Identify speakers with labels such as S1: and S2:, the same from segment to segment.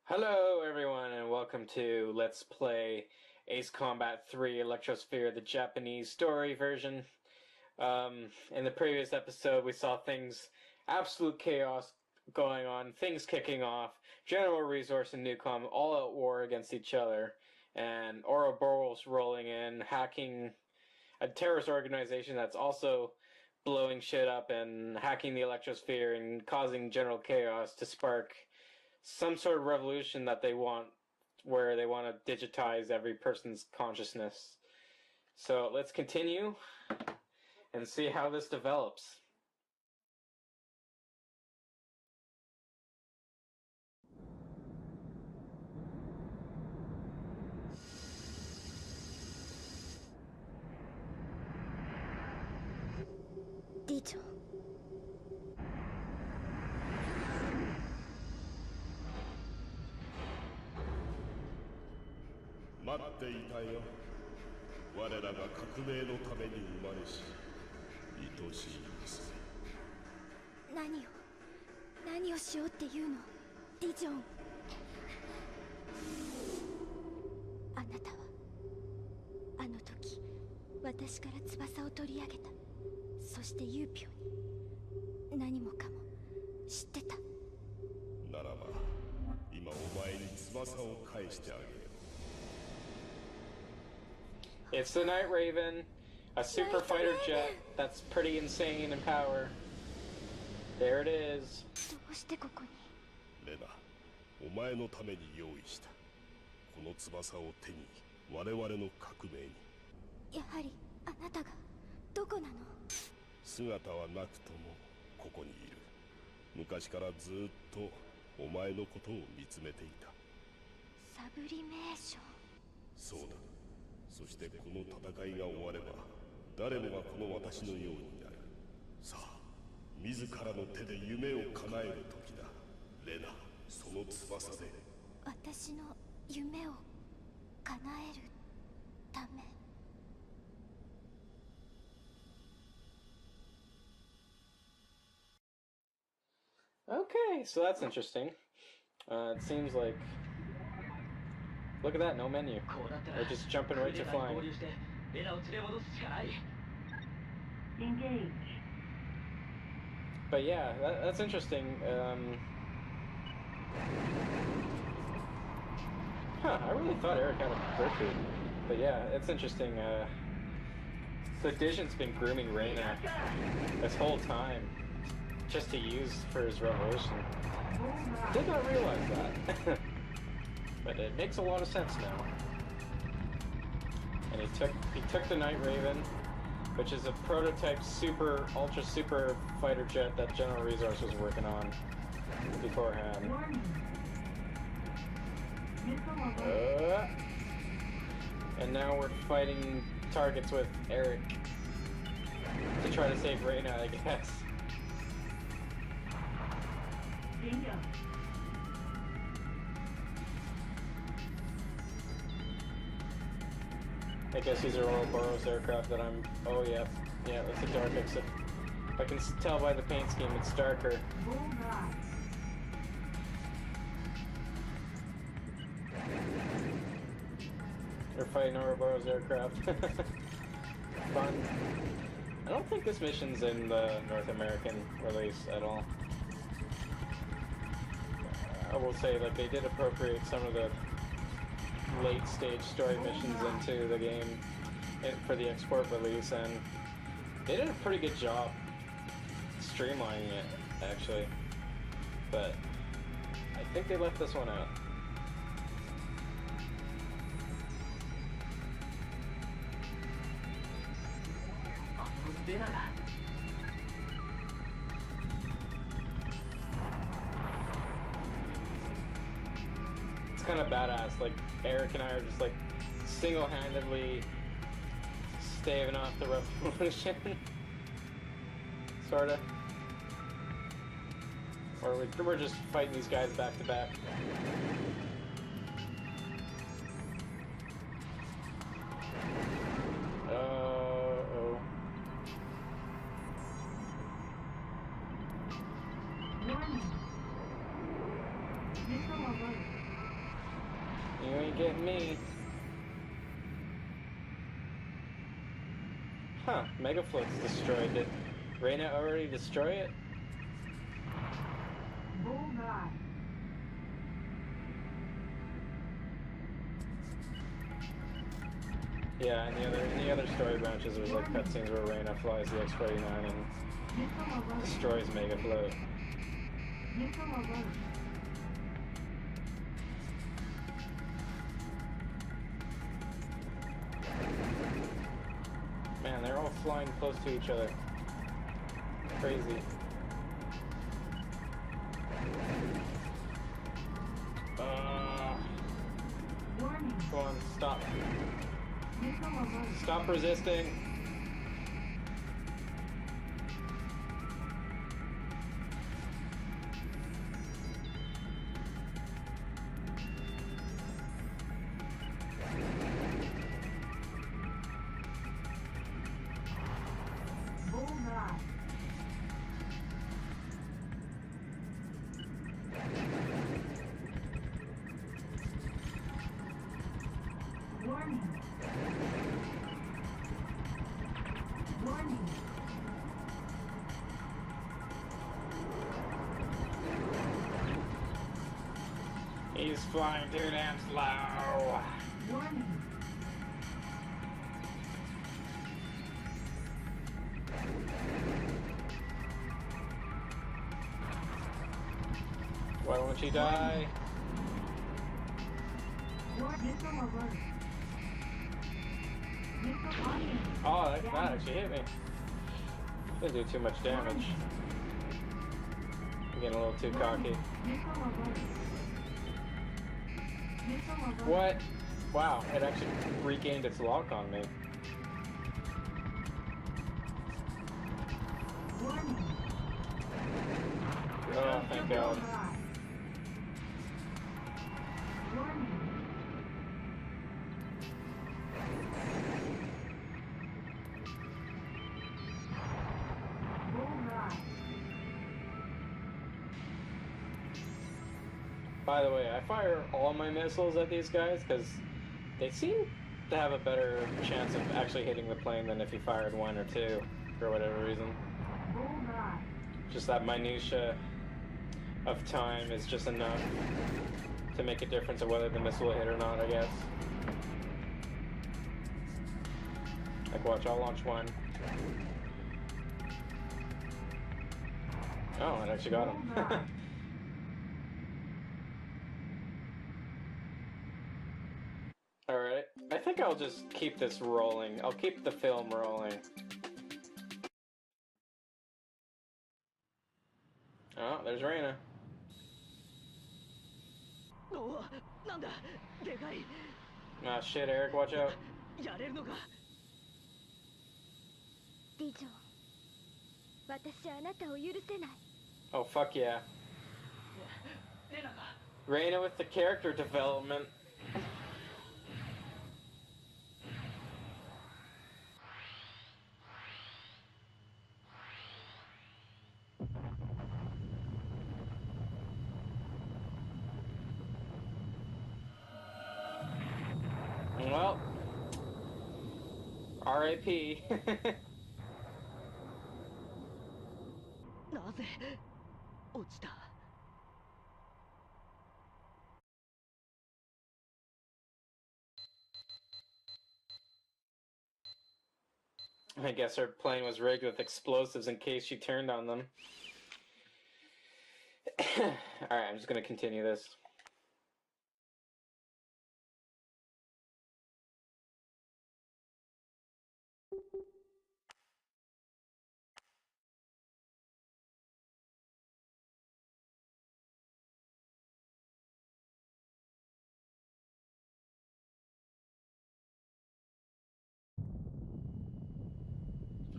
S1: Hello everyone and welcome to Let's Play Ace Combat 3 Electrosphere, the Japanese story version. In the previous episode we saw absolute chaos going on, things kicking off, General Resource and Newcom all at war against each other, and Ouroboros rolling in, hacking a terrorist organization that's also blowing shit up and hacking the Electrosphere and causing general chaos to spark some sort of revolution that they want, where they want to digitize every person's consciousness. So let's continue and see how this develops.
S2: Dito.
S3: 待っていたよ。我らが革命のために生まれし愛しい娘。
S2: 何をしようっていうの、ディジョン。あなたはあの時私から翼を取り上げた。そしてユーピョに何もかも知ってた。
S3: ならば今お前に翼を返してあげよう。
S1: It's the Night Raven, a super fighter jet that's pretty insane in power. There it is.
S2: どうしてここに？
S3: レナ、お前のために用意した。この翼を手に我々の革命に。
S2: やはりあなたがどこなの？
S3: 姿はなくともここにいる。昔からずっとお前のことを見つめていた。
S2: サブリメーション。
S3: そうだ。そしてこの戦いが終われば誰もがこの私のようになる。さあ、自らの手で夢を叶える時だ。レナ、その翼で
S2: 私の夢を叶えるため。
S1: Okay, so that's interesting. It seems like... Look at that, no menu. They're just jumping right to flying.
S4: Engage.
S1: But yeah, that's interesting. I really thought Eric had a breakthrough. But yeah, it's interesting. So Dijon's been grooming Reyna this whole time just to use for his revolution. Did not realize that. But it makes a lot of sense now. And he took the Night Raven, which is a prototype ultra super fighter jet that General Resource was working on beforehand. And now we're fighting targets with Eric to try to save Reyna, I guess. I guess these are Ouroboros aircraft that I'm... Oh yeah, that's a dark exit. I can tell by the paint scheme it's darker. They're fighting Ouroboros aircraft. Fun. I don't think this mission's in the North American release at all. I will say that they did appropriate some of the late stage story missions into the game for the export release, and they did a pretty good job streamlining it, actually. But I think they left this one out. Kind of badass. Like Eric and I are just like single-handedly staving off the revolution, sorta. Or we're just fighting these guys back to back. Oh.
S4: Warning. Missile alert.
S1: can't get me. Huh, Megafloat's destroyed. Did Reyna already destroy it? Yeah, in the other story branches, there's like cutscenes where Reyna flies the X-49 and destroys Megafloat. Man, they're all flying close to each other. Crazy. Come on, stop. Stop resisting. He's flying too damn slow. Why won't she die? Oh, that actually hit me. Didn't do too much damage. I'm getting a little too cocky. What? Wow, it actually regained its lock on me. Oh, thank God. By the way, I fire all my missiles at these guys because they seem to have a better chance of actually hitting the plane than if you fired one or two, for whatever reason. Just that minutia of time is just enough to make a difference of whether the missile will hit or not, I guess. Like, watch, I'll launch one. Oh, it actually got him. Alright, I think I'll just keep this rolling. I'll keep the film rolling. Oh, there's Reyna. Ah, shit, Eric, watch out.
S2: ディジョン、私あなたを許せない。
S1: Oh, fuck yeah. Reyna with the character development. Well, R.I.P. I guess her plane was rigged with explosives in case she turned on them. Alright, I'm just gonna continue this.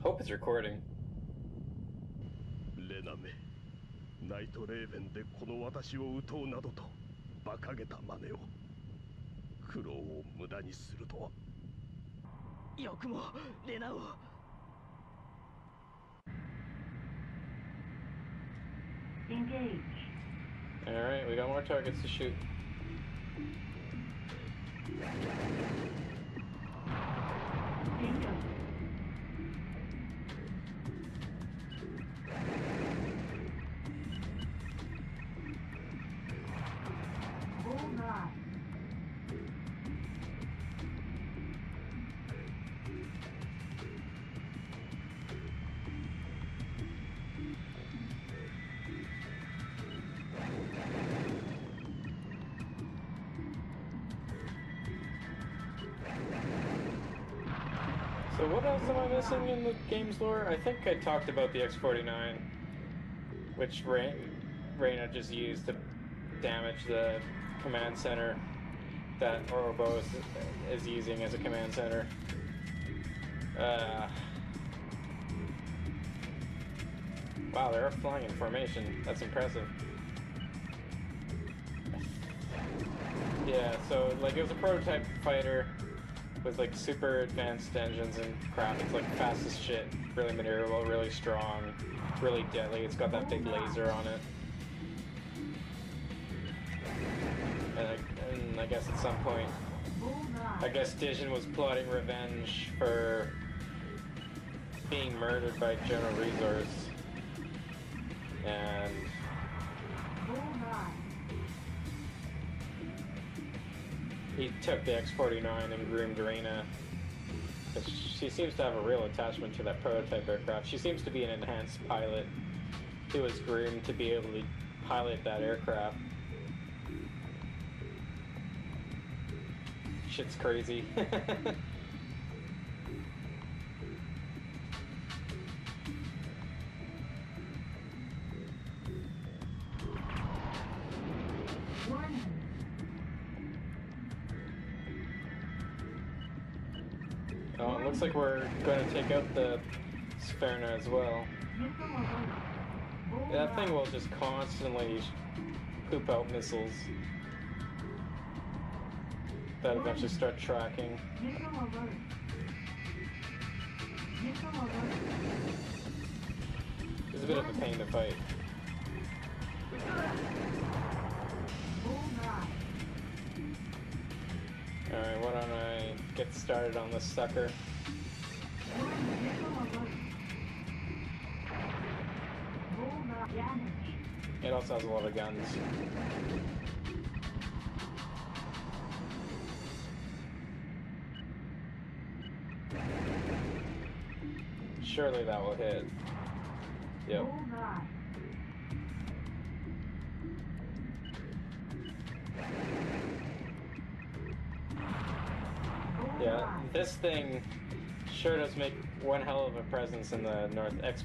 S1: Hope it's recording.
S3: レナめ、ナイトレーベンでこの私を撃とうなどと馬鹿げた真似を。苦労を無駄にするとは。よくもレナを。
S1: Alright, we got more targets to shoot. So what else am I missing in the game's lore? I think I talked about the X-49, which Reyna just used to damage the command center that Ouroboros is using as a command center. Wow, they're flying in formation. That's impressive. Yeah, so like it was a prototype fighter with like super advanced engines and crap. It's like fast as shit, really maneuverable, really strong, really deadly. It's got that big laser on it. And I guess at some point, I guess Dijon was plotting revenge for being murdered by General Resource. And he took the X-49 and groomed Reyna. She seems to have a real attachment to that prototype aircraft. She seems to be an enhanced pilot who was groomed to be able to pilot that aircraft. Shit's crazy. Oh, it looks like we're going to take out the Sphyrna as well. That thing will just constantly poop out missiles that eventually start tracking. It's a bit of a pain to fight. Alright, why don't I get started on this sucker? It also has a lot of guns. Surely that will hit. Yep. Yeah, this thing sure does make one hell of a presence in the North X.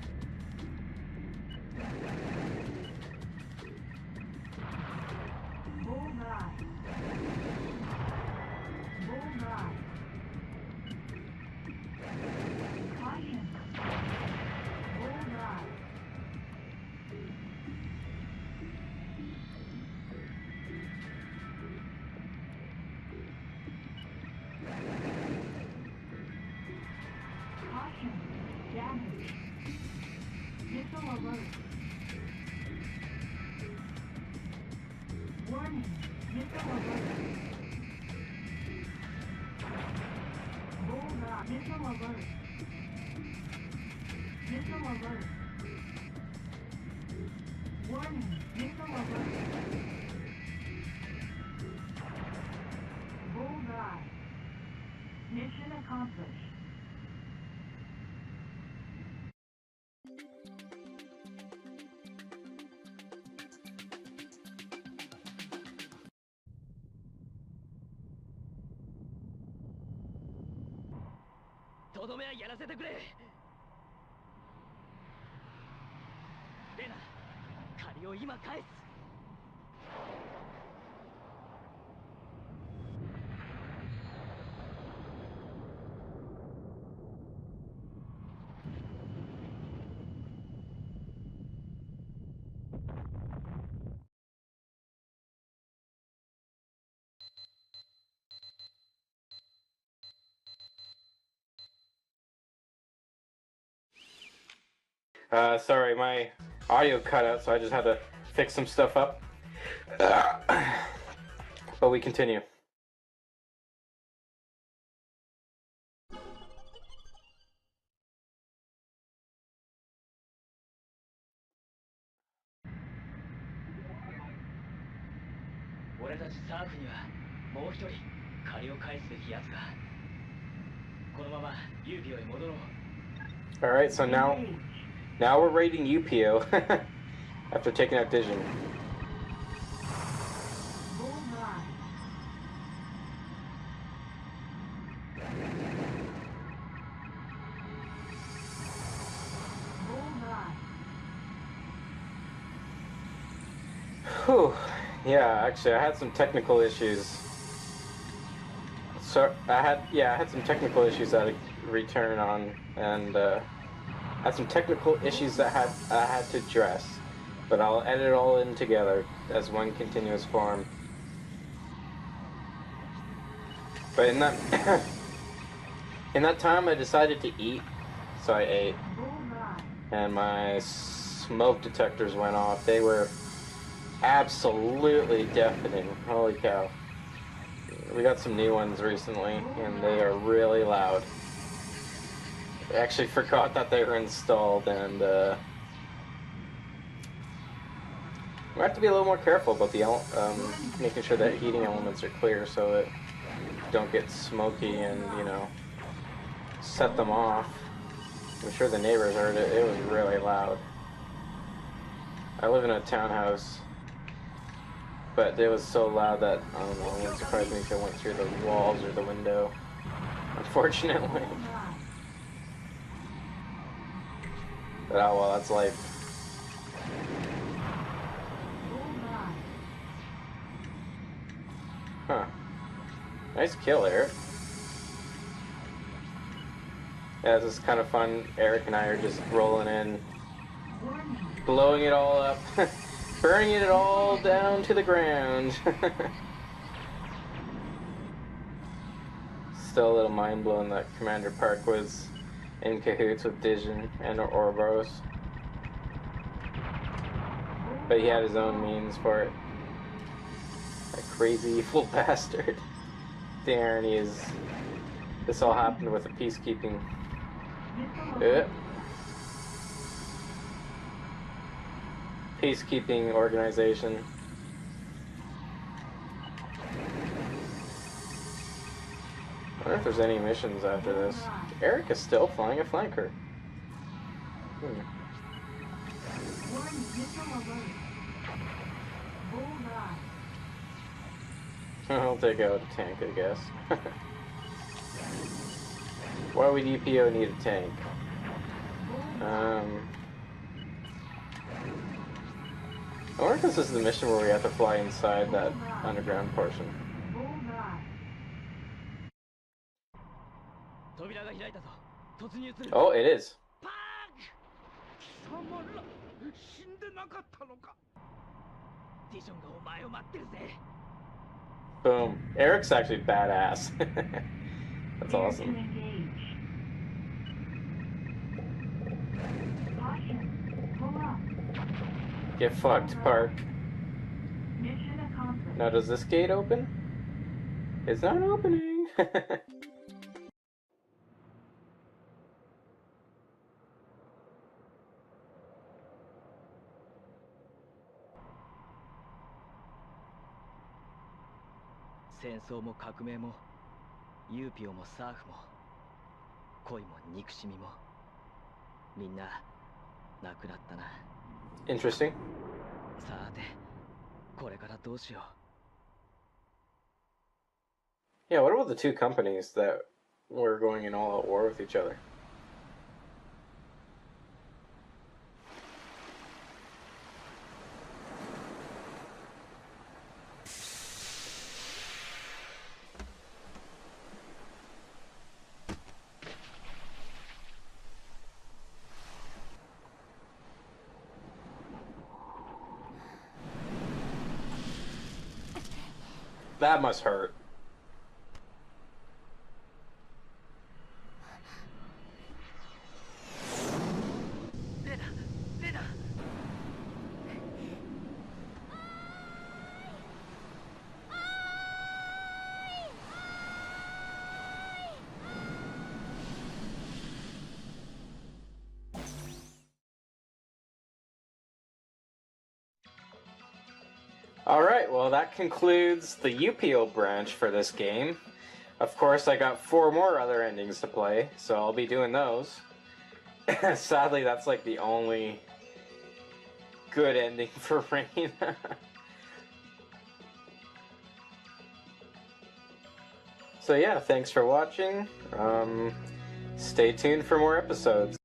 S4: Mission accomplished. とどめはやらせてくれ。レナ、借りを今返す。
S1: Sorry, my audio cut out, so I just had to fix some stuff up. But we continue.
S4: 俺たちサークにはもう一人借りを返すべきやつが。このままユーピオへ戻ろう。
S1: Alright, so now we're raiding UPEO after taking out Vision. Whew. Yeah, actually, I had some technical issues. So I had some technical issues that I return on, and had some technical issues that I had to address. But I'll edit it all in together as one continuous form. But in that in that time, I decided to eat, so I ate, and my smoke detectors went off. They were absolutely deafening. Holy cow. We got some new ones recently, and they are really loud. I actually forgot that they were installed, and we have to be a little more careful about the making sure that heating elements are clear so that don't get smoky and, you know, set them off. I'm sure the neighbors heard it. It was really loud. I live in a townhouse, but it was so loud that, I don't know, it wouldn't surprise me if it went through the walls or the window, unfortunately. But oh well, that's life. Huh. Nice kill, Eric. Yeah, this is kind of fun. Eric and I are just rolling in, blowing it all up, burning it all down to the ground. Still a little mind-blowing that Commander Park was in cahoots with Vision and Ouroboros. But he had his own means for it. A crazy evil bastard. The irony is, this all happened with a peacekeeping peacekeeping organization. I wonder if there's any missions after this. Eric is still flying a flanker. I'll take out a tank, I guess. Why would UPEO need a tank? I wonder if this is the mission where we have to fly inside that underground portion. Oh, it is. Boom. Eric's actually badass. That's awesome. Get fucked, Park. Now, does this gate open? It's not opening.
S4: UPEO もサーフも恋も憎しみもみんななくなったな。
S1: Interesting.
S4: さてこれからどうしよう。
S1: Yeah, what about the two companies that were going in all-out war with each other? That must hurt. Alright, well that concludes the UPEO branch for this game. Of course, I got 4 more other endings to play, so I'll be doing those. Sadly, that's like the only good ending for Rain. So yeah, thanks for watching. Stay tuned for more episodes.